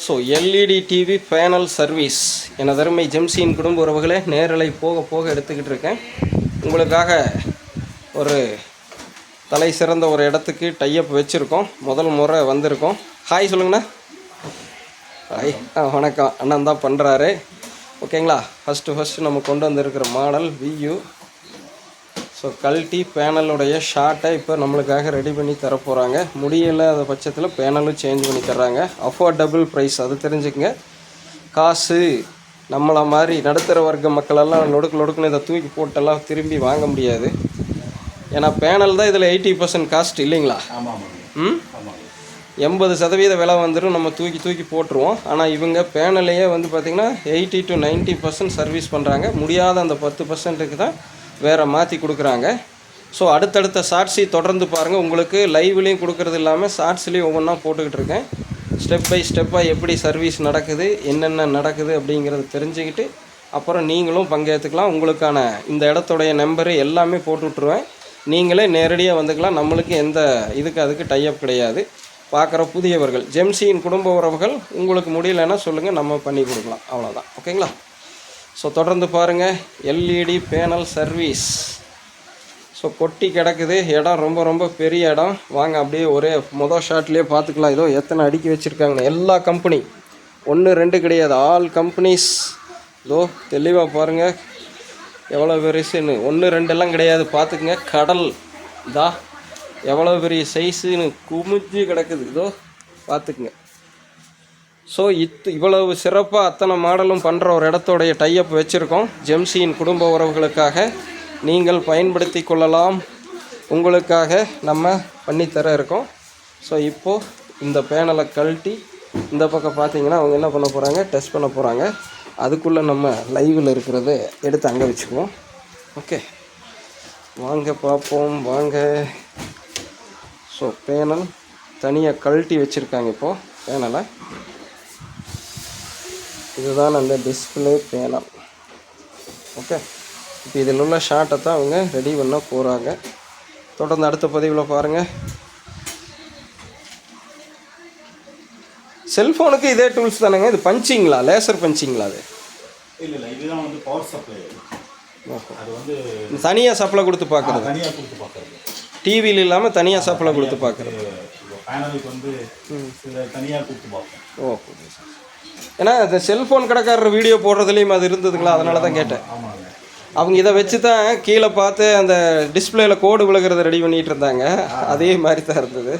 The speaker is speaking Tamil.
So LED TV panel service எனதருமை ஜெம்சியின் குடும்ப உறவுகளே, நேரலை போக போக எடுத்துக்கிட்டு இருக்கேன். உங்களுக்காக ஒரு தலை சிறந்த ஒரு இடத்துக்கு டைப் வச்சுருக்கோம். முதல் முறை வந்திருக்கோம். ஹாய் சொல்லுங்கண்ணா. ஹாய், வணக்கம். அண்ணன் தான் பண்ணுறாரு. ஓகேங்களா. ஃபஸ்ட்டு நம்ம கொண்டு வந்திருக்கிற மாடல் வியூ. ஸோ கல்ட்டி பேனலுடைய ஷார்ட்டை இப்போ நம்மளுக்காக ரெடி பண்ணி தர போகிறாங்க. முடியலை அந்த பட்சத்தில் பேனலும் சேஞ்ச் பண்ணி தர்றாங்க. அஃபோர்டபுள் ப்ரைஸ், அது தெரிஞ்சுக்கங்க. காசு நம்மளை மாதிரி நடுத்தர வர்க்க மக்களெல்லாம் நொடுக்குன்னு இதை தூக்கி போட்டெல்லாம் திரும்பி வாங்க முடியாது. ஏன்னா பேனல் தான் இதில் 80% காஸ்ட் இல்லைங்களா? 80% விலை வந்துடும், நம்ம தூக்கி போட்டுருவோம். ஆனால் இவங்க பேனலையே வந்து பார்த்திங்கன்னா 80 to 90% சர்வீஸ் பண்ணுறாங்க. முடியாத அந்த 10%க்கு தான் வேறு மாற்றி கொடுக்குறாங்க. ஸோ அடுத்தடுத்த ஷார்ட்ஸை தொடர்ந்து பாருங்கள். உங்களுக்கு லைவ்லேயும் கொடுக்குறது இல்லாமல் ஷார்ட்ஸ்லேயும் ஒவ்வொன்றா போட்டுக்கிட்டு இருக்கேன். ஸ்டெப் பை ஸ்டெப்பாக எப்படி சர்வீஸ் நடக்குது, என்னென்ன நடக்குது அப்படிங்கிறத தெரிஞ்சுக்கிட்டு அப்புறம் நீங்களும் பங்கேற்றுக்கலாம். உங்களுக்கான இந்த இடத்துடைய நம்பரு எல்லாமே போட்டு விட்ருவேன். நீங்களே நேரடியாக வந்துக்கலாம். நம்மளுக்கு எந்த அதுக்கு டைப் கிடையாது. பார்க்குற புதியவர்கள், ஜெம்சியின் குடும்ப உறவுகள், உங்களுக்கு முடியலைன்னா சொல்லுங்கள், நம்ம பண்ணி கொடுக்கலாம். அவ்வளோதான். ஓகேங்களா. ஸோ தொடர்ந்து பாருங்கள். LED panel service. ஸோ கொட்டி கிடக்குது இடம், ரொம்ப பெரிய இடம். வாங்க அப்படியே ஒரே மொதல் ஷாட்லேயே பார்த்துக்கலாம். இதோ எத்தனை அடுக்கி வச்சுருக்காங்கன்னு. எல்லா கம்பெனி, 1 2 கிடையாது, ஆல் கம்பெனிஸ். இதோ தெளிவாக பாருங்கள் எவ்வளோ பெருசுன்னு. 1 2 கிடையாது, பார்த்துக்குங்க. கடல் இதா எவ்வளோ பெரிய சைஸுன்னு குமிஞ்சு கிடக்குது. இதோ பார்த்துக்குங்க. ஸோ இவ்வளவு சிறப்பாக அத்தனை மாடலும் பண்ணுற ஒரு இடத்தோடைய டைப் வச்சுருக்கோம். ஜெம்சியின் குடும்ப உறவுகளுக்காக நீங்கள் பயன்படுத்தி கொள்ளலாம். உங்களுக்காக நம்ம பண்ணித்தர இருக்கோம். ஸோ இப்போது இந்த பேனலை கழட்டி இந்த பக்கம் பார்த்தீங்கன்னா அவங்க என்ன பண்ண போகிறாங்க, டெஸ்ட் பண்ண போகிறாங்க. அதுக்குள்ளே நம்ம லைவில் இருக்கிறத எடுத்து அங்கே வச்சுக்குவோம். ஓகே, வாங்க பார்ப்போம். வாங்க. ஸோ பேனல் தனியாக கழட்டி வச்சுருக்காங்க. இப்போது பேனலை, இதுதான் அந்த டிஸ்பிளே பேனல். ஓகே, இப்போ இதில் உள்ள ஷார்ட்டை தான் அவங்க ரெடி பண்ண போகிறாங்க. தொடர்ந்து அடுத்த பதிவில் பாருங்கள். செல்ஃபோனுக்கு இதே டூல்ஸ் தானேங்க? இது பஞ்சிங்களா, லேசர் பஞ்சிங்களா? அது இல்லை, இதுதான் வந்து பவர் சப்ளை. அது வந்து தனியாக சப்ளை கொடுத்து பார்க்குறது. தனியாக கொடுத்து பார்க்குறது. டிவியில் இல்லாமல் தனியாக சப்ளை கொடுத்து பார்க்குறது. பேனலுக்கு வந்து தனியாக கொடுத்து பார்ப்போம். ஓகே. ஏன்னா இந்த செல்ஃபோன் கடைக்காரர் வீடியோ போடுறதுலேயும் அது இருந்ததுங்களா, அதனால தான் கேட்டேன். அவங்க இதை வச்சு தான் கீழே பார்த்து அந்த டிஸ்பிளேயில் கோடு விழுகிறத ரெடி பண்ணிகிட்டு இருந்தாங்க. அதே மாதிரி தான் இருந்தது.